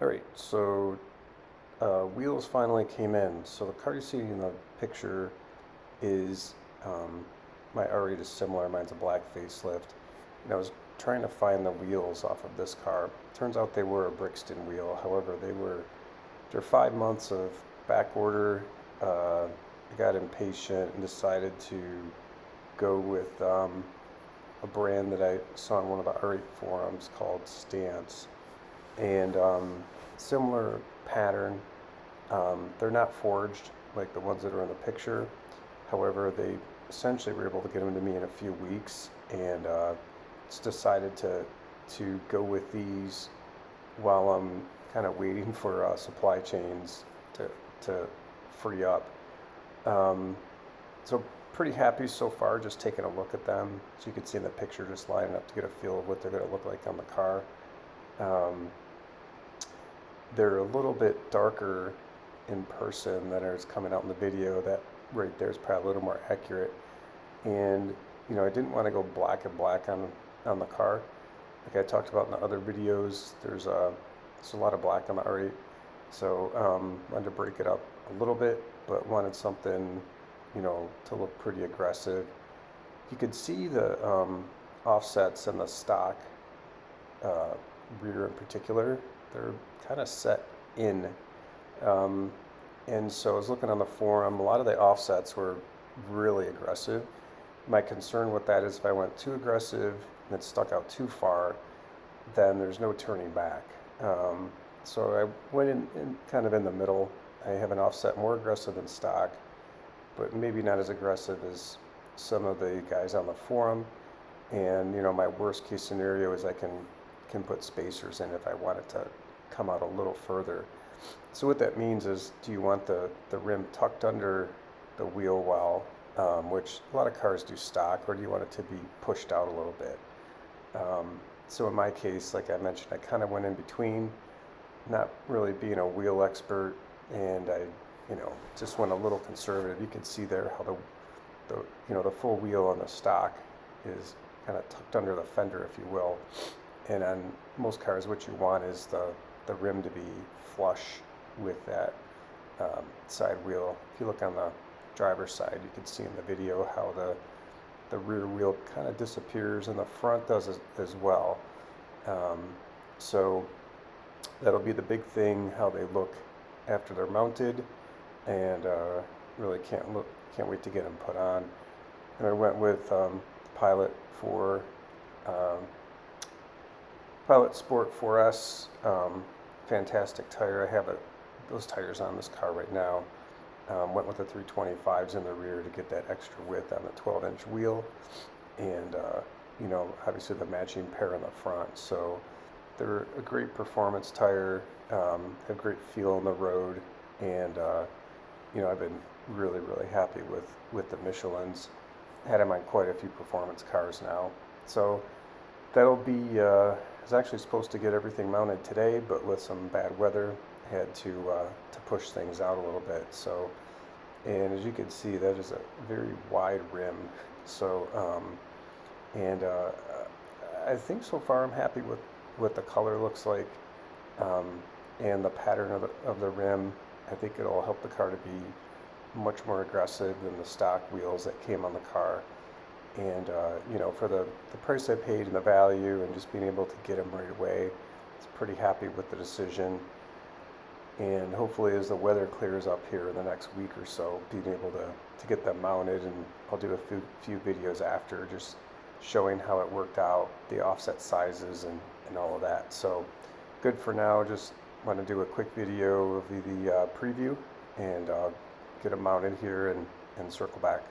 Alright, so wheels finally came in. So the car you see in the picture is my R8 is similar. Mine's a black facelift. And I was trying to find the wheels off of this car. Turns out they were a Brixton wheel. However, after 5 months of back order, I got impatient and decided to go with a brand that I saw on one of the R8 forums called Stance. And similar pattern. They're not forged like the ones that are in the picture. However, they essentially were able to get them to me in a few weeks, and just decided to go with these while I'm kind of waiting for supply chains to free up. So pretty happy so far, just taking a look at them. So you can see in the picture, just lining up to get a feel of what they're going to look like on the car. They're a little bit darker in person than is coming out in the video. That right there is probably a little more accurate. And I didn't want to go black and black on the car. Like I talked about in the other videos, there's a lot of black on the R8. So wanted to break it up a little bit, but wanted something to look pretty aggressive. You could see the offsets in the stock rear in particular. They're kind of set in. And so I was looking on the forum, a lot of the offsets were really aggressive. My concern with that is if I went too aggressive and it stuck out too far, then there's no turning back. So I went in kind of in the middle. I have an offset more aggressive than stock, but maybe not as aggressive as some of the guys on the forum. And my worst case scenario is I can put spacers in if I want it to come out a little further. So what that means is, do you want the rim tucked under the wheel well, which a lot of cars do stock, or do you want it to be pushed out a little bit? So in my case, like I mentioned, I kind of went in between, not really being a wheel expert, and I just went a little conservative. You can see there how the full wheel on the stock is kind of tucked under the fender, if you will. And on most cars, what you want is the rim to be flush with that side wheel. If you look on the driver's side, you can see in the video how the rear wheel kind of disappears, and the front does as well. So that'll be the big thing, how they look after they're mounted, and really can't wait to get them put on. And I went with Pilot Sport 4S, fantastic tire. I have those tires on this car right now. Went with the 325s in the rear to get that extra width on the 12-inch wheel, and obviously the matching pair in the front. So they're a great performance tire, have great feel on the road, and I've been really happy with the Michelins. Had them on quite a few performance cars now. So that'll be, I was actually supposed to get everything mounted today, but with some bad weather, had to push things out a little bit. So, and as you can see, that is a very wide rim. So, I think so far I'm happy with what the color looks like, and the pattern of the rim. I think it'll help the car to be much more aggressive than the stock wheels that came on the car. And for the price I paid and the value and just being able to get them right away, I was pretty happy with the decision. And hopefully as the weather clears up here in the next week or so, being able to get them mounted, and I'll do a few videos after just showing how it worked out, the offset sizes and all of that. So good for now. Just want to do a quick video of the preview, and get them mounted here and circle back.